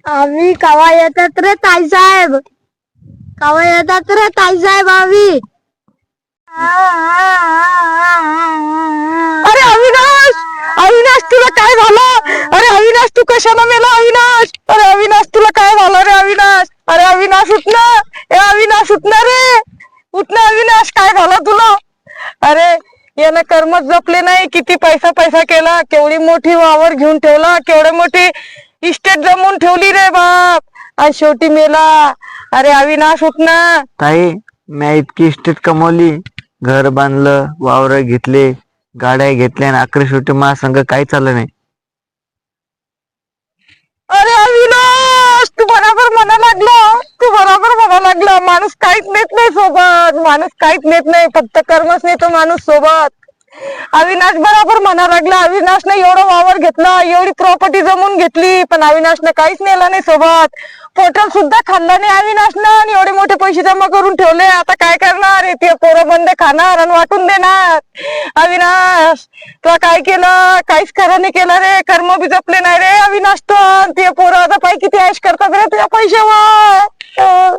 आम्ही कवा येतात रे ताईसाहेब, कवा येतात रे ताईसाहेब आम्ही. अरे अविनाश, अविनाश तुला काय झालं? अरे अविनाश तू कशाला मेला अविनाश? अरे अविनाश तुला काय झालं रे अविनाश? अरे अविनाश उठ ना, ए अविनाश उठ ना रे, उठ ना अविनाश, काय झालं तुला? अरे यानं कर्मच जपले नाही, किती पैसा पैसा केला, केवढी मोठी वावर घेऊन ठेवला, केवढी मोठी इस्टेट जमवून ठेवली रे बाप, आणि शेवटी मेला. अरे अविनाश उठ ना. ताई, मी इतकी इस्टेट कमवली, घर बांधलं, वावर घेतले, गाड्या घेतल्या, आणि अकरा शेवटी माझ्या संग काही चाललं नाही. अरे अविनाश तू बरोबर म्हणा लागला, तू बरोबर म्हणा लागला. माणूस काहीच नेत नाही सोबत, माणूस काहीच नेत नाही, फक्त कर्मच नेतो माणूस सोबत. अविनाश बरोबर म्हणा लागला. अविनाशने एवढं वावर घेतला, एवढी प्रॉपर्टी जमून घेतली, पण अविनाशने काहीच नेलं नाही सोबत. पोटल सुद्धा खाल्ला नाही अविनाशनं, आणि एवढे मोठे पैसे जमा करून ठेवले. आता काय करणार? ते पोरं बंद खाणार आणि वाटून देणार. अविनाश तुला काय केलं? काहीच खरं नाही केलं रे, कर्म बी जपले नाही रे अविनाश. तर ते पोरं आता पाय किती ऐश करतात रे तुझ्या पैशावर.